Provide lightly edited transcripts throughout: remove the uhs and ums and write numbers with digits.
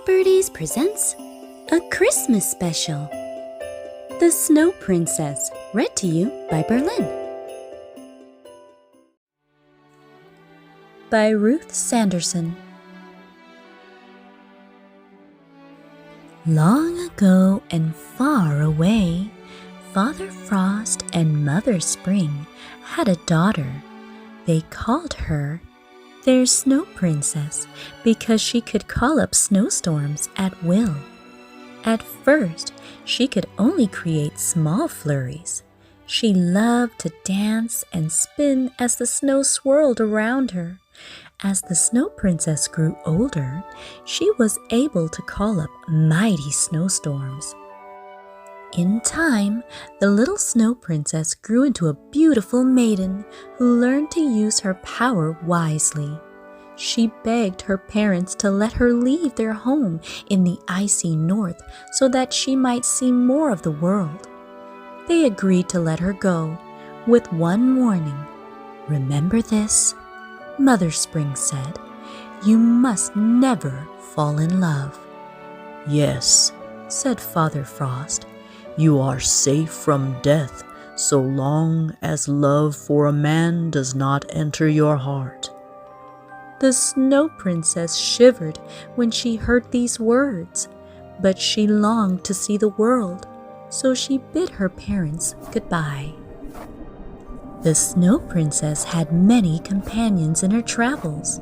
Birdees presents a Christmas special. The Snow Princess, read to you by Berlin. By Ruth Sanderson. Long ago and far away, Father Frost and Mother Spring had a daughter. They called her their Snow Princess because she could call up snowstorms at will. At first, she could only create small flurries. She loved to dance and spin as the snow swirled around her. As the Snow Princess grew older, she was able to call up mighty snowstorms. In time, the little Snow Princess grew into a beautiful maiden who learned to use her power wisely. She begged her parents to let her leave their home in the icy north so that she might see more of the world. They agreed to let her go, with one warning. "Remember this," Mother Spring said. "You must never fall in love." "Yes," said Father Frost. "You are safe from death so long as love for a man does not enter your heart." The Snow Princess shivered when she heard these words, but she longed to see the world, so she bid her parents goodbye. The Snow Princess had many companions in her travels.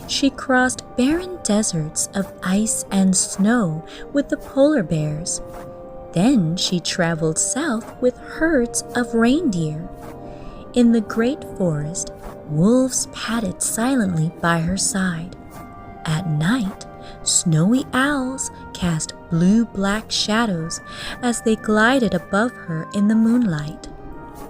She crossed barren deserts of ice and snow with the polar bears. Then she traveled south with herds of reindeer. In the great forest, wolves padded silently by her side. At night, snowy owls cast blue-black shadows as they glided above her in the moonlight.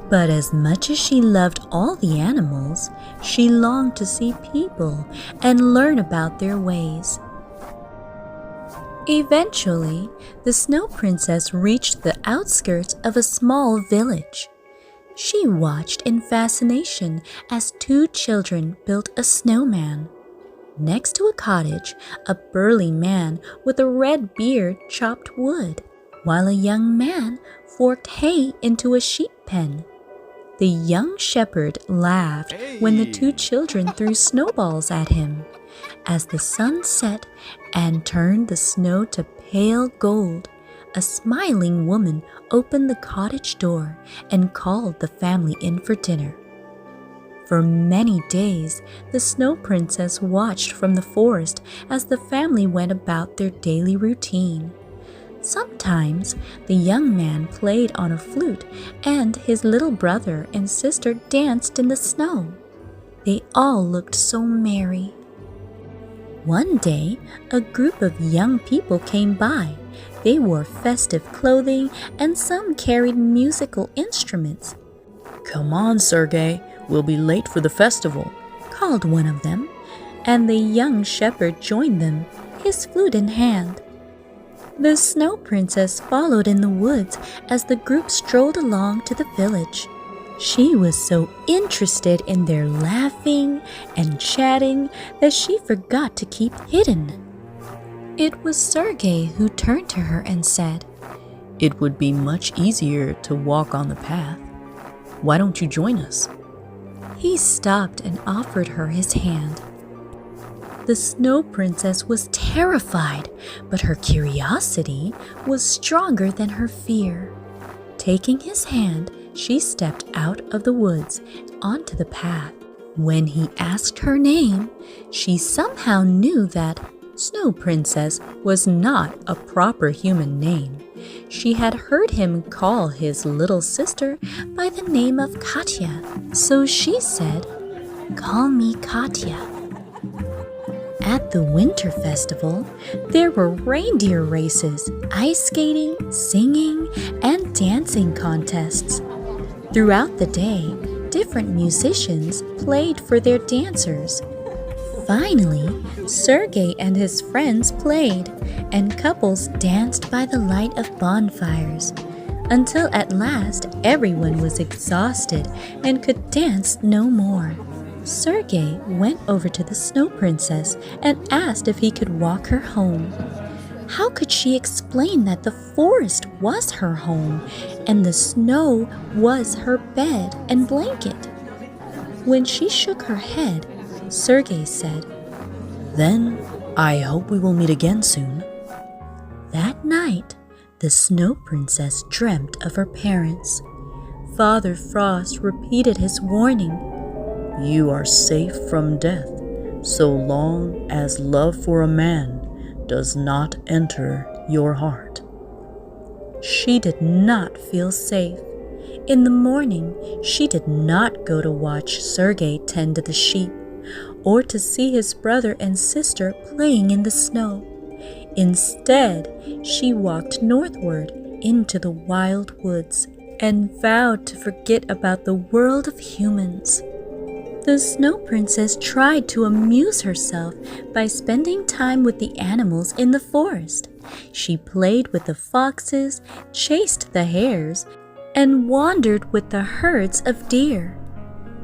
But as much as she loved all the animals, she longed to see people and learn about their ways. Eventually, the Snow Princess reached the outskirts of a small village. She watched in fascination as two children built a snowman. Next to a cottage, a burly man with a red beard chopped wood, while a young man forked hay into a sheep pen. The young shepherd laughed when the two children threw snowballs at him. As the sun set and turned the snow to pale gold, a smiling woman opened the cottage door and called the family in for dinner. For many days, the Snow Princess watched from the forest as the family went about their daily routine. Sometimes the young man played on a flute and his little brother and sister danced in the snow. They all looked so merry. One day, a group of young people came by. They wore festive clothing and some carried musical instruments. "Come on, Sergei, we'll be late for the festival," called one of them, and the young shepherd joined them, his flute in hand. The Snow Princess followed in the woods as the group strolled along to the village. She was so interested in their laughing and chatting that she forgot to keep hidden. It was Sergei who turned to her and said, "It would be much easier to walk on the path. Why don't you join us?" He stopped and offered her his hand. The Snow Princess was terrified, but her curiosity was stronger than her fear. Taking his hand, she stepped out of the woods onto the path. When he asked her name, she somehow knew that Snow Princess was not a proper human name. She had heard him call his little sister by the name of Katya, so she said, "Call me Katya." At the winter festival, there were reindeer races, ice skating, singing, and dancing contests. Throughout the day, different musicians played for their dancers. Finally, Sergei and his friends played, and couples danced by the light of bonfires, until at last everyone was exhausted and could dance no more. Sergei went over to the Snow Princess and asked if he could walk her home. How could she explain that the forest was her home and the snow was her bed and blanket? When she shook her head, Sergei said, "Then I hope we will meet again soon." That night, the Snow Princess dreamt of her parents. Father Frost repeated his warning. "You are safe from death, so long as love for a man does not enter your heart." She did not feel safe. In the morning, she did not go to watch Sergei tend the sheep, or to see his brother and sister playing in the snow. Instead, she walked northward into the wild woods and vowed to forget about the world of humans. The Snow Princess tried to amuse herself by spending time with the animals in the forest. She played with the foxes, chased the hares, and wandered with the herds of deer.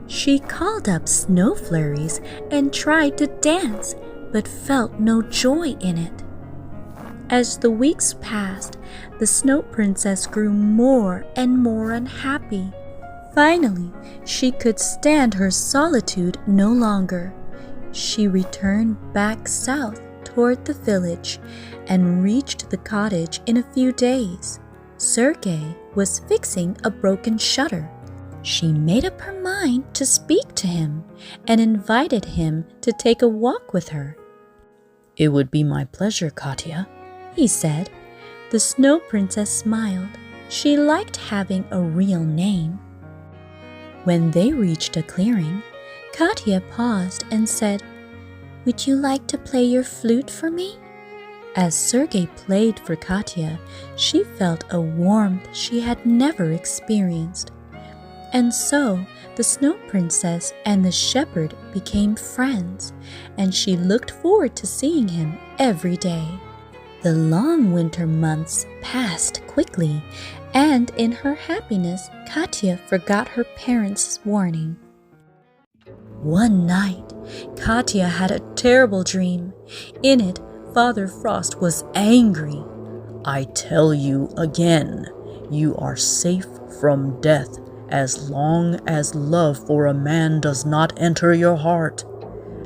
She called up snow flurries and tried to dance, but felt no joy in it. As the weeks passed, the Snow Princess grew more and more unhappy. Finally, she could stand her solitude no longer. She returned back south toward the village and reached the cottage in a few days. Sergei was fixing a broken shutter. She made up her mind to speak to him and invited him to take a walk with her. "It would be my pleasure, Katya," he said. The Snow Princess smiled. She liked having a real name. When they reached a clearing, Katya paused and said, "Would you like to play your flute for me?" As Sergei played for Katya, she felt a warmth she had never experienced. And so the Snow Princess and the shepherd became friends, and she looked forward to seeing him every day. The long winter months passed quickly, and in her happiness, Katya forgot her parents' warning. One night, Katya had a terrible dream. In it, Father Frost was angry. "I tell you again, you are safe from death as long as love for a man does not enter your heart."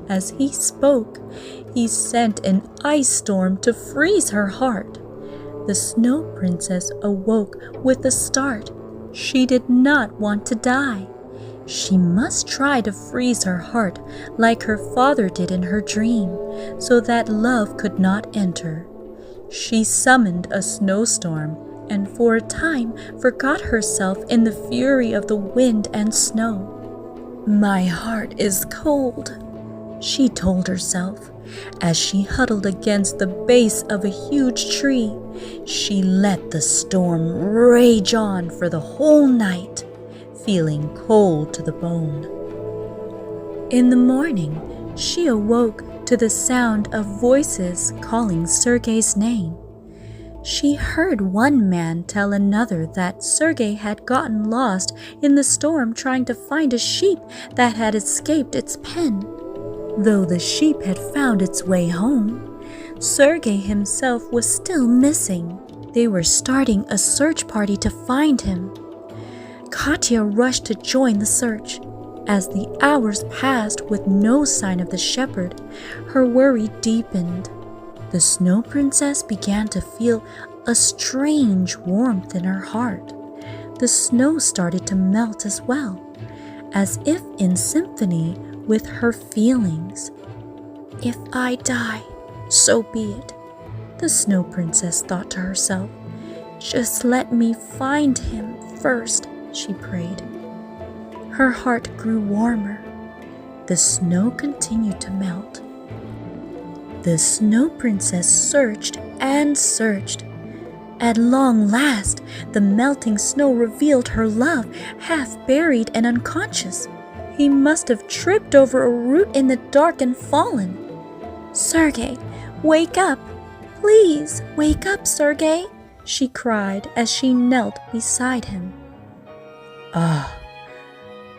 As he spoke, he sent an ice storm to freeze her heart. The Snow Princess awoke with a start. She did not want to die. She must try to freeze her heart like her father did in her dream, so that love could not enter. She summoned a snowstorm and for a time forgot herself in the fury of the wind and snow. "My heart is cold," she told herself. As she huddled against the base of a huge tree, she let the storm rage on for the whole night, feeling cold to the bone. In the morning, she awoke to the sound of voices calling Sergei's name. She heard one man tell another that Sergei had gotten lost in the storm trying to find a sheep that had escaped its pen. Though the sheep had found its way home, Sergei himself was still missing. They were starting a search party to find him. Katya rushed to join the search. As the hours passed with no sign of the shepherd, her worry deepened. The Snow Princess began to feel a strange warmth in her heart. The snow started to melt as well, as if in symphony with her feelings. "If I die, so be it," the Snow Princess thought to herself. "Just let me find him first," she prayed. Her heart grew warmer. The snow continued to melt. The Snow Princess searched and searched. At long last, the melting snow revealed her love, half buried and unconscious. He must have tripped over a root in the dark and fallen. "Sergei, wake up! Please, wake up, Sergei!" she cried as she knelt beside him. "Ah,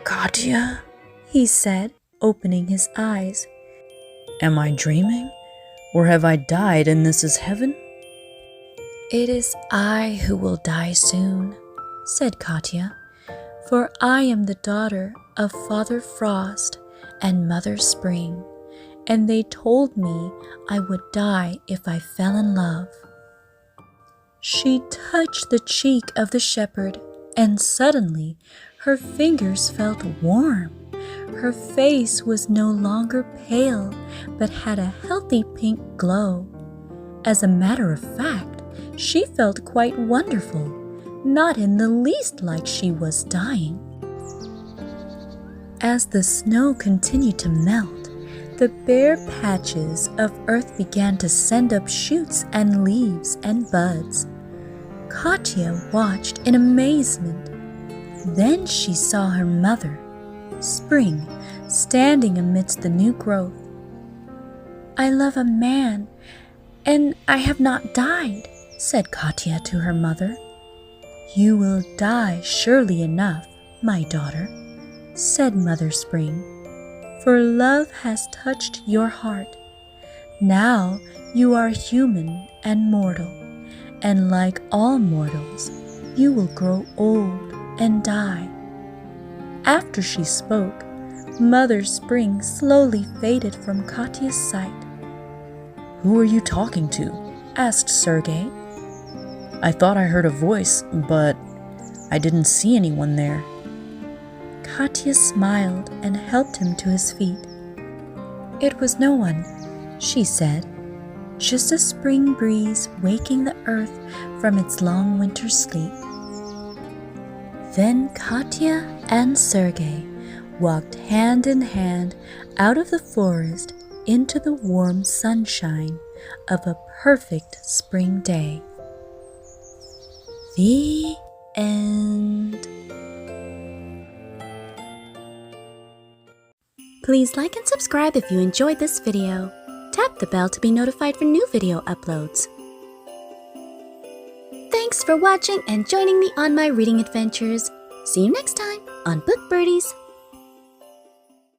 Katya," he said, opening his eyes. "Am I dreaming? Or have I died and this is heaven?" "It is I who will die soon," said Katya, "for I am the daughter of Father Frost and Mother Spring, and they told me I would die if I fell in love." She touched the cheek of the shepherd, and suddenly her fingers felt warm. Her face was no longer pale, but had a healthy pink glow. As a matter of fact, she felt quite wonderful, not in the least like she was dying. As the snow continued to melt, the bare patches of earth began to send up shoots and leaves and buds. Katya watched in amazement. Then she saw her mother, Spring, standing amidst the new growth. "I love a man, and I have not died," said Katya to her mother. "You will die surely enough, my daughter," said Mother Spring, "for love has touched your heart. Now you are human and mortal, and like all mortals, you will grow old and die." After she spoke, Mother Spring slowly faded from Katya's sight. "Who are you talking to?" asked Sergei. "I thought I heard a voice, but I didn't see anyone there." Katya smiled and helped him to his feet. "It was no one," she said, "just a spring breeze waking the earth from its long winter sleep." Then Katya and Sergei walked hand in hand out of the forest into the warm sunshine of a perfect spring day. The end. Please like and subscribe if you enjoyed this video. Tap the bell to be notified for new video uploads. Thanks for watching and joining me on my reading adventures. See you next time on Book Birdies.